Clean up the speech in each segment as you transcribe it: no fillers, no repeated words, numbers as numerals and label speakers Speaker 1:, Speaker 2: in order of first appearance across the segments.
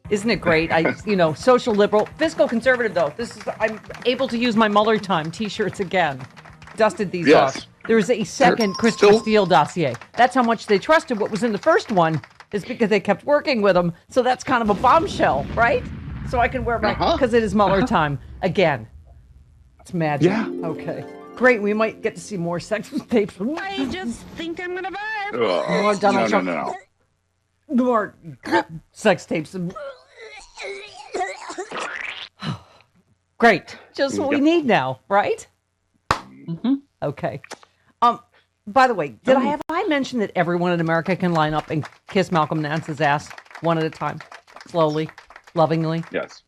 Speaker 1: Isn't it great? Social liberal, fiscal conservative, though. I'm able to use my Mueller time T-shirts again. Dusted these off. There's a second Christopher Steele dossier. That's how much they trusted what was in the first one, is because they kept working with him. So that's kind of a bombshell, right? So I can wear my, because it is Mueller time again. It's magic. Yeah. Okay. Great. We might get to see more sex tapes.
Speaker 2: I just think I'm going to buy
Speaker 1: more Donald Trump. No. More sex tapes. Great. Just what we need now, right? Mm-hmm. Okay. By the way, have I mentioned that everyone in America can line up and kiss Malcolm Nance's ass one at a time, slowly, lovingly?
Speaker 3: Yes.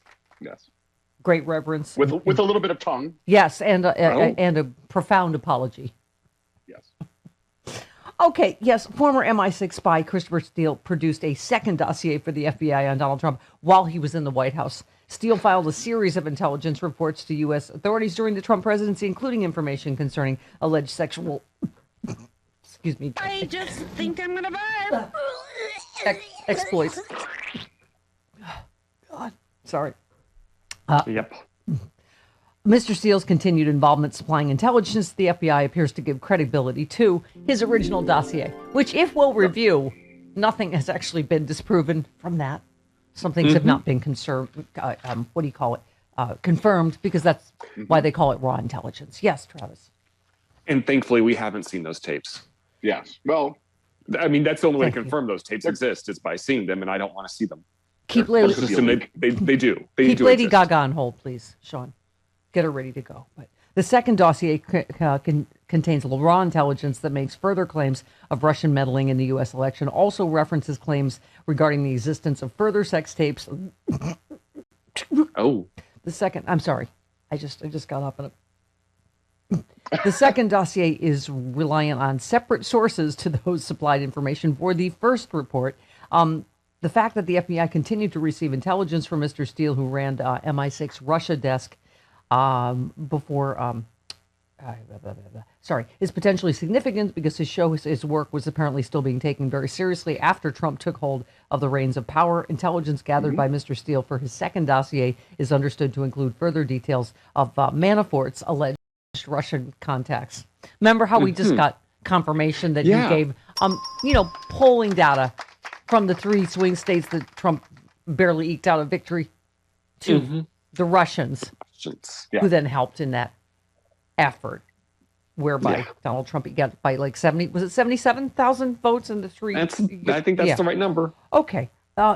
Speaker 1: Great reverence.
Speaker 3: With a little bit of tongue.
Speaker 1: Yes, and a profound apology.
Speaker 3: Yes.
Speaker 1: Okay, yes, former MI6 spy Christopher Steele produced a second dossier for the FBI on Donald Trump while he was in the White House. Steele filed a series of intelligence reports to U.S. authorities during the Trump presidency, including information concerning alleged sexual... Excuse me.
Speaker 2: I just think I'm going to buy
Speaker 1: exploits. God, sorry.
Speaker 3: Yep.
Speaker 1: Mr. Steele's continued involvement supplying intelligence to the FBI appears to give credibility to his original dossier, which, if we'll review, nothing has actually been disproven from that. Some things have not been confirmed, because that's why they call it raw intelligence. Yes, Travis.
Speaker 4: And thankfully, we haven't seen those tapes.
Speaker 3: Yes. Well,
Speaker 4: I mean, that's the only way to confirm those tapes exist, is by seeing them, and I don't want to see them.
Speaker 1: Keep Lady,
Speaker 4: they do.
Speaker 1: Keep Lady Gaga on hold, please, Sean. Get her ready to go. But the second dossier contains raw intelligence that makes further claims of Russian meddling in the U.S. election. Also references claims regarding the existence of further sex tapes.
Speaker 4: Oh.
Speaker 1: The second, I'm sorry. I just got up and the second dossier is reliant on separate sources to those supplied information for the first report. The fact that the FBI continued to receive intelligence from Mr. Steele, who ran MI6 Russia desk is potentially significant because his work was apparently still being taken very seriously after Trump took hold of the reins of power. Intelligence gathered by Mr. Steele for his second dossier is understood to include further details of Manafort's alleged Russian contacts. Remember how we just got confirmation that he gave, polling data from the 3 swing states that Trump barely eked out a victory to the Russians, who then helped in that effort, whereby Donald Trump got by like 77,000 votes in the 3.
Speaker 4: I think that's the right number.
Speaker 1: Okay.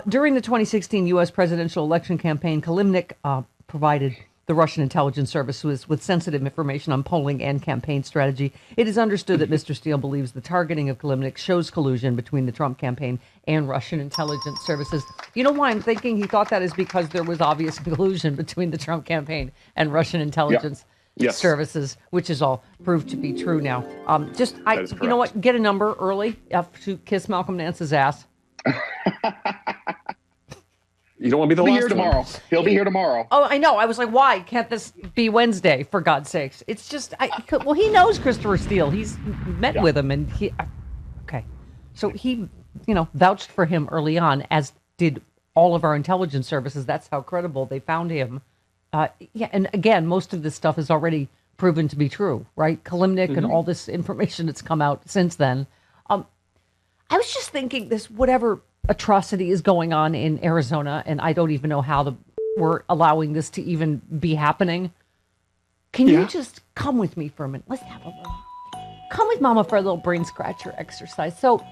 Speaker 1: During the 2016 U.S. presidential election campaign, Kalimnik provided the Russian intelligence service with sensitive information on polling and campaign strategy. It is understood that Mr. Steele believes the targeting of Kalimnik shows collusion between the Trump campaign and Russian intelligence services. You know why I'm thinking he thought that is because there was obvious collusion between the Trump campaign and Russian intelligence services, which is all proved to be true now. You know what? Get a number early to kiss Malcolm Nance's ass.
Speaker 4: You don't want to be the last
Speaker 3: tomorrow.
Speaker 4: one.
Speaker 3: He'll be here tomorrow.
Speaker 1: Oh, I know. I was like, why can't this be Wednesday, for God's sakes? It's just, he knows Christopher Steele. He's met with him, and so he, vouched for him early on, as did all of our intelligence services. That's how credible they found him. And again, most of this stuff is already proven to be true, right? Kalimnik and all this information that's come out since then. I was just thinking whatever atrocity is going on in Arizona, and I don't even know how we're allowing this to even be happening. Can you just come with me for a minute? Let's have a little. Come with Mama for a little brain scratcher exercise. So,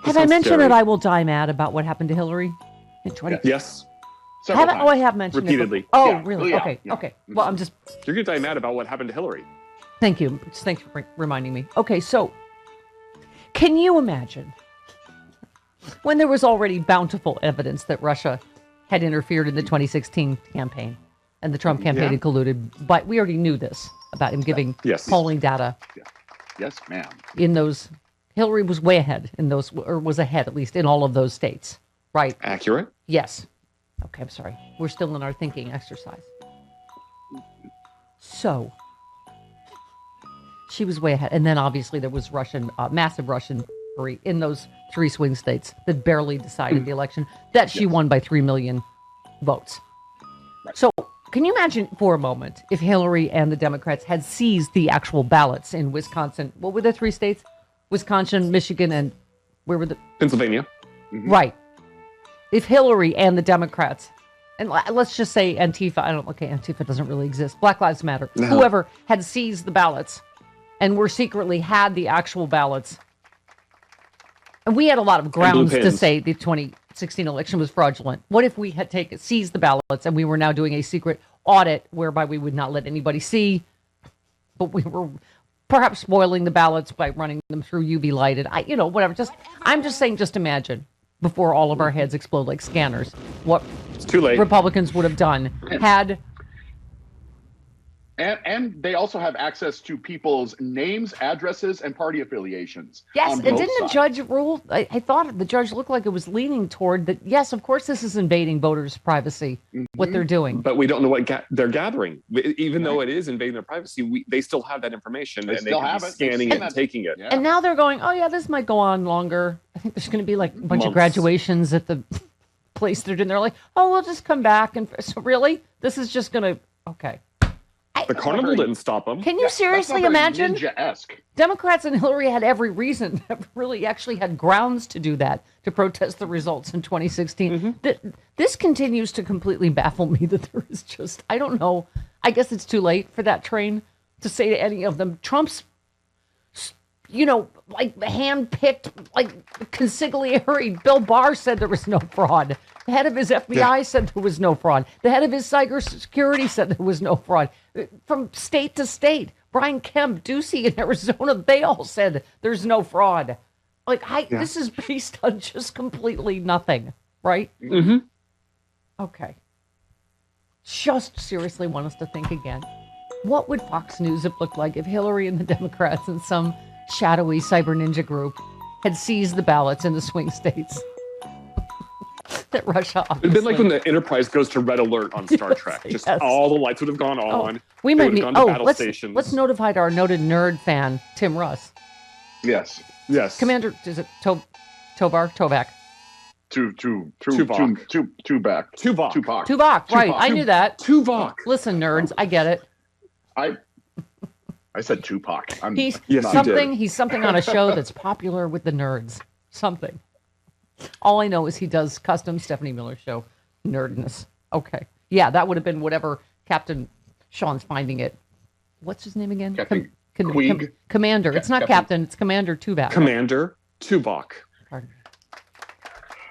Speaker 1: have I mentioned that I will die mad about what happened to Hillary in 20?
Speaker 4: Yes.
Speaker 1: I have mentioned
Speaker 4: repeatedly.
Speaker 1: It. Oh, really? Okay. Well, I'm just.
Speaker 4: You're gonna die mad about what happened to Hillary.
Speaker 1: Thank you. Thanks for reminding me. Okay, so can you imagine when there was already bountiful evidence that Russia had interfered in the 2016 campaign and the Trump campaign had colluded, but we already knew this. about him giving
Speaker 4: Yes.
Speaker 1: polling data
Speaker 3: Yes, ma'am.
Speaker 1: in those. Hillary was way ahead in those, or was ahead at least in all of those states, right?
Speaker 4: Accurate.
Speaker 1: Yes. Okay, I'm sorry. We're still in our thinking exercise. So she was way ahead, and then obviously there was massive Russian victory in those 3 swing states that barely decided the election. That she won by 3 million votes. So can you imagine for a moment if Hillary and the Democrats had seized the actual ballots in Wisconsin? What were the 3 states? Wisconsin, Michigan, and where were the...
Speaker 4: Pennsylvania.
Speaker 1: Right. If Hillary and the Democrats, and let's just say Antifa, Antifa doesn't really exist. Black Lives Matter.
Speaker 4: No.
Speaker 1: Whoever had seized the ballots and were secretly had the actual ballots. And we had a lot of grounds to say the 2016 election was fraudulent. What if we had seized the ballots and we were now doing a secret audit whereby we would not let anybody see, but we were perhaps spoiling the ballots by running them through UV lighted. Whatever. I'm just saying, just imagine before all of our heads explode like scanners, what
Speaker 4: It's too late.
Speaker 1: Republicans would have done had.
Speaker 3: And they also have access to people's names, addresses, and party affiliations.
Speaker 1: Yes,
Speaker 3: on
Speaker 1: and
Speaker 3: both
Speaker 1: didn't the
Speaker 3: sides.
Speaker 1: judge rule? I thought the judge looked like it was leaning toward that. Yes, of course, this is invading voters' privacy. What they're doing,
Speaker 4: But we don't know what they're gathering. Even though it is invading their privacy, they still have that information,
Speaker 3: They
Speaker 4: and
Speaker 3: still
Speaker 4: they can
Speaker 3: have
Speaker 4: be
Speaker 3: it. They've
Speaker 4: scanning
Speaker 3: seen
Speaker 4: it and
Speaker 3: that.
Speaker 4: taking it.
Speaker 3: Yeah.
Speaker 1: and now they're going. Oh yeah, this might go on longer. I think there's going to be like a bunch of
Speaker 4: Months.
Speaker 1: graduations at the place they're doing. They're like, oh, we'll just come back. And so really, this is just going to okay.
Speaker 4: The carnival didn't stop them.
Speaker 1: Can you
Speaker 3: That's not
Speaker 1: seriously
Speaker 3: very
Speaker 1: imagine?
Speaker 3: Ninja-esque.
Speaker 1: Democrats and Hillary had every reason, really actually had grounds to do that, to protest the results in 2016. This continues to completely baffle me that there is just, I don't know, I guess it's too late for that train to say to any of them, Trump's, like hand-picked, like consigliere, Bill Barr said there was no fraud. The head of his FBI said there was no fraud. The head of his cybersecurity said there was no fraud. From state to state, Brian Kemp, Ducey in Arizona, they all said there's no fraud. This is based on just completely nothing, right?
Speaker 4: Mm-hmm.
Speaker 1: Okay. Just seriously want us to think again. What would Fox News have looked like if Hillary and the Democrats and some shadowy cyber ninja group had seized the ballots in the swing states? That Russia
Speaker 4: It'd been like when the Enterprise goes to red alert on Star Trek. Just
Speaker 1: yes.
Speaker 4: all the lights would have gone on.
Speaker 1: We
Speaker 4: They
Speaker 1: might
Speaker 4: would
Speaker 1: need.
Speaker 4: have gone to battle
Speaker 1: Let's
Speaker 4: stations.
Speaker 1: notify our noted nerd fan Tim Russ,
Speaker 3: Yes.
Speaker 4: Yes.
Speaker 1: Commander. Is it Tovar? Tuvok.
Speaker 3: Tuvok.
Speaker 4: Tuvok.
Speaker 1: Tuvok. Right. I knew that.
Speaker 4: Tuvok.
Speaker 1: Listen, nerds. I get it.
Speaker 3: I said Tupac.
Speaker 1: He's
Speaker 4: Yes, you
Speaker 1: something.
Speaker 4: did.
Speaker 1: He's something on a show that's popular with the nerds. Something. All I know is he does custom Stephanie Miller show nerdness. Okay. Yeah, that would have been whatever Captain Sean's finding it. What's his name again?
Speaker 3: Captain Queeg.
Speaker 1: Commander. It's not Captain. It's Commander Tuvok.
Speaker 4: Commander Tuvok.
Speaker 1: Pardon.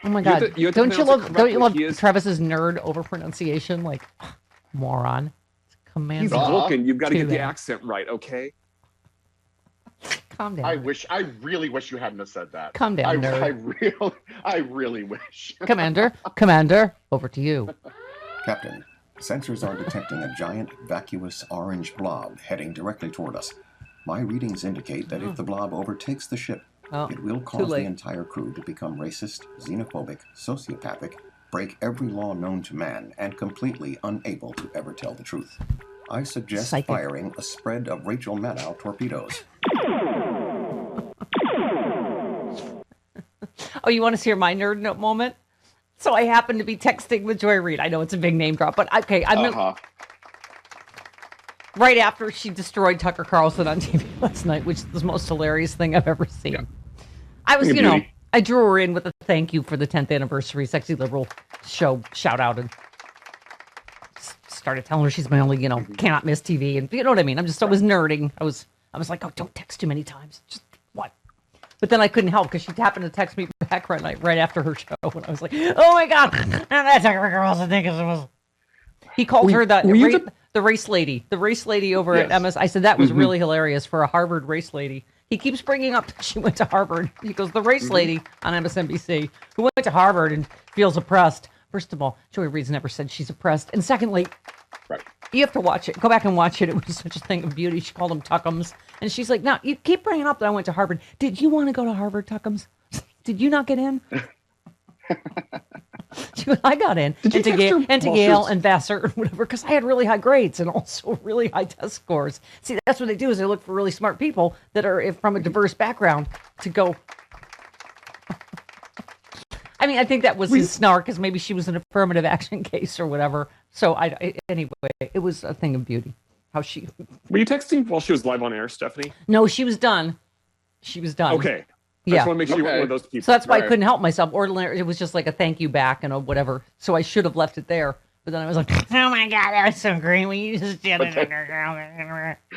Speaker 1: Oh my God!
Speaker 4: You have to
Speaker 1: Don't you
Speaker 4: pronounce it
Speaker 1: love? Don't you love
Speaker 4: correctly. He is-
Speaker 1: Travis's nerd overpronunciation? Like, moron. Commander.
Speaker 4: He's Vulcan. You've got to get the
Speaker 1: Tuvok.
Speaker 4: accent right, okay?
Speaker 1: Calm down.
Speaker 3: I really wish you hadn't have said that.
Speaker 1: Calm down, nerd.
Speaker 3: I really wish.
Speaker 1: Commander, over to you.
Speaker 5: Captain, sensors are detecting a giant vacuous orange blob heading directly toward us. My readings indicate that if the blob overtakes the ship, it will cause the
Speaker 1: late.
Speaker 5: entire crew to become racist, xenophobic, sociopathic, break every law known to man, and completely unable to ever tell the truth. I suggest
Speaker 1: Psychic.
Speaker 5: firing a spread of Rachel Maddow torpedoes.
Speaker 1: Oh, you want to hear my nerd note moment? So I happened to be texting with Joy Reid. I know it's a big name drop, but okay. Right after she destroyed Tucker Carlson on TV last night, which is the most hilarious thing I've ever seen.
Speaker 3: Yeah.
Speaker 1: I was,
Speaker 4: Thing of beauty.
Speaker 1: I drew her in with a thank you for the 10th anniversary Sexy Liberal show shout out and started telling her she's my only, cannot miss TV. And you know what I mean? I was nerding. I was like, oh, don't text too many times. Just what? But then I couldn't help because she happened to text me back right after her show. And I was like, oh my God. That Tucker Carlson thing was. He called her the race lady. The race lady over at MS. I said, that was really hilarious for a Harvard race lady. He keeps bringing up that she went to Harvard. He goes, the race lady on MSNBC who went to Harvard and feels oppressed. First of all, Joy Reid's never said she's oppressed. And secondly, You have to watch it. Go back and watch it. It was such a thing of beauty. She called them Tuckums. And she's like, now, you keep bringing up that I went to Harvard. Did you want to go to Harvard, Tuckums? Did you not get in? She goes, I got in.
Speaker 4: Did you text her
Speaker 1: And to
Speaker 4: while
Speaker 1: Yale
Speaker 4: she was-
Speaker 1: and Vassar and whatever, because I had really high grades and also really high test scores. See, that's what they do is they look for really smart people that are from a diverse background to go. I mean, I think that was his snark, because maybe she was an affirmative action case or whatever. So anyway, it was a thing of beauty. How she?
Speaker 4: Were you texting while she was live on air, Stephanie?
Speaker 1: No, she was done. She was done.
Speaker 4: Okay. I
Speaker 1: Yeah.
Speaker 4: just want to make sure you weren't
Speaker 3: Okay.
Speaker 4: one of those people.
Speaker 1: So that's why I
Speaker 3: Right.
Speaker 1: couldn't help myself. Ordinary, it was just like a thank you back and a whatever. So I should have left it there. But then I was like, oh my God, that was so great. When you just did it.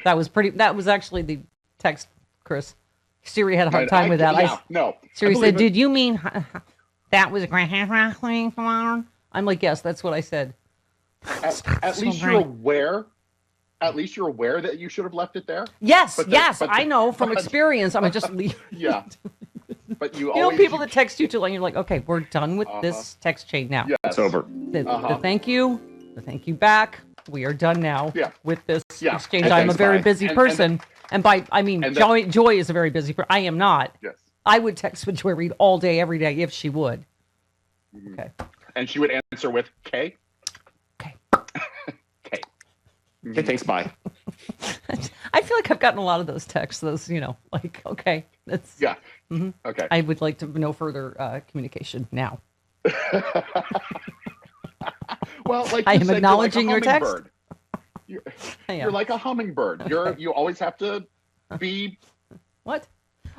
Speaker 1: That was actually the text, Chris. Siri had a hard time with that.
Speaker 3: Yeah, no.
Speaker 1: Siri
Speaker 3: I
Speaker 1: said,
Speaker 3: believe it.
Speaker 1: did you mean that was great? I'm like, yes, that's what I said.
Speaker 3: At least
Speaker 1: great.
Speaker 3: you're aware. At least you're aware that you should have left it there.
Speaker 1: Yes,
Speaker 3: But the-
Speaker 1: yes,
Speaker 3: but the-
Speaker 1: I know from
Speaker 3: but-
Speaker 1: experience. I'm just leave.
Speaker 3: Yeah. But you
Speaker 1: You know,
Speaker 3: always
Speaker 1: people that text you too long, you're like, okay, we're done with this text chain now.
Speaker 3: Yes.
Speaker 4: It's over.
Speaker 1: The thank you back. We are done now
Speaker 3: Yeah.
Speaker 1: with this
Speaker 3: Yeah.
Speaker 1: exchange.
Speaker 3: And
Speaker 1: I'm a
Speaker 3: thanks,
Speaker 1: very
Speaker 3: bye.
Speaker 1: busy
Speaker 3: And-
Speaker 1: person. And by, I mean,
Speaker 3: and that-
Speaker 1: Joy is a very busy person. I am not.
Speaker 3: Yes.
Speaker 1: I would text with Joy Reid all day, every day, if she would. Okay.
Speaker 3: And she would answer with K.
Speaker 1: Okay.
Speaker 3: K.
Speaker 4: Okay, thanks. Bye.
Speaker 1: I feel like I've gotten a lot of those texts. Those, like, okay, that's.
Speaker 3: Yeah. Okay.
Speaker 1: I would like to no further communication now.
Speaker 3: Well, like
Speaker 1: I
Speaker 3: you
Speaker 1: am
Speaker 3: said,
Speaker 1: acknowledging
Speaker 3: you're
Speaker 1: your
Speaker 3: like a
Speaker 1: text.
Speaker 3: hummingbird. You're,
Speaker 1: I am.
Speaker 3: you're like a hummingbird. You always have to be.
Speaker 1: What?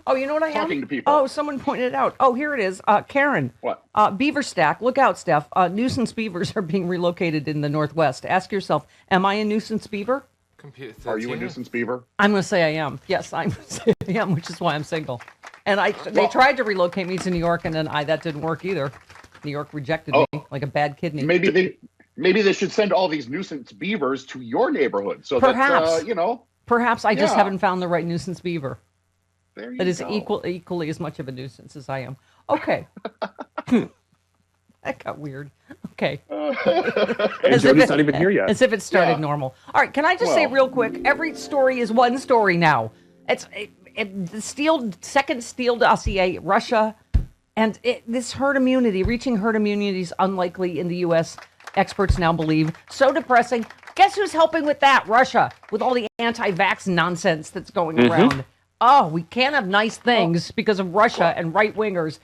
Speaker 1: Oh, you know what I am?
Speaker 3: Talking to people.
Speaker 1: Oh, someone pointed it out. Oh, here it is. Karen.
Speaker 3: What?
Speaker 1: Beaver stack. Look out, Steph. Nuisance beavers are being relocated in the Northwest. Ask yourself, am I a nuisance beaver?
Speaker 6: Computer 13.
Speaker 3: Are you a nuisance beaver?
Speaker 1: I'm going to say I am. Yes, I'm going to say I am, which is why I'm single. And they
Speaker 3: Well-
Speaker 1: tried to relocate me to New York, and then that didn't work either. New York rejected me like a bad kidney.
Speaker 3: Maybe they should send all these nuisance beavers to your neighborhood so
Speaker 1: Perhaps.
Speaker 3: that
Speaker 1: Perhaps I just
Speaker 3: Yeah.
Speaker 1: haven't found the right nuisance beaver.
Speaker 3: there you
Speaker 1: That is
Speaker 3: go.
Speaker 1: equally as much of a nuisance as I am. Okay. That got weird. Okay.
Speaker 4: And Jody's not even here yet.
Speaker 1: As if it started
Speaker 3: Yeah.
Speaker 1: normal. All right, can I just say
Speaker 3: Well-
Speaker 1: real quick? Every story is one story now. It's the second Steele dossier, Russia, and this herd immunity, reaching herd immunity is unlikely in the U.S., experts now believe. So depressing. Guess who's helping with that? Russia, with all the anti-vax nonsense that's going around. Oh, we can't have nice things because of Russia and right-wingers.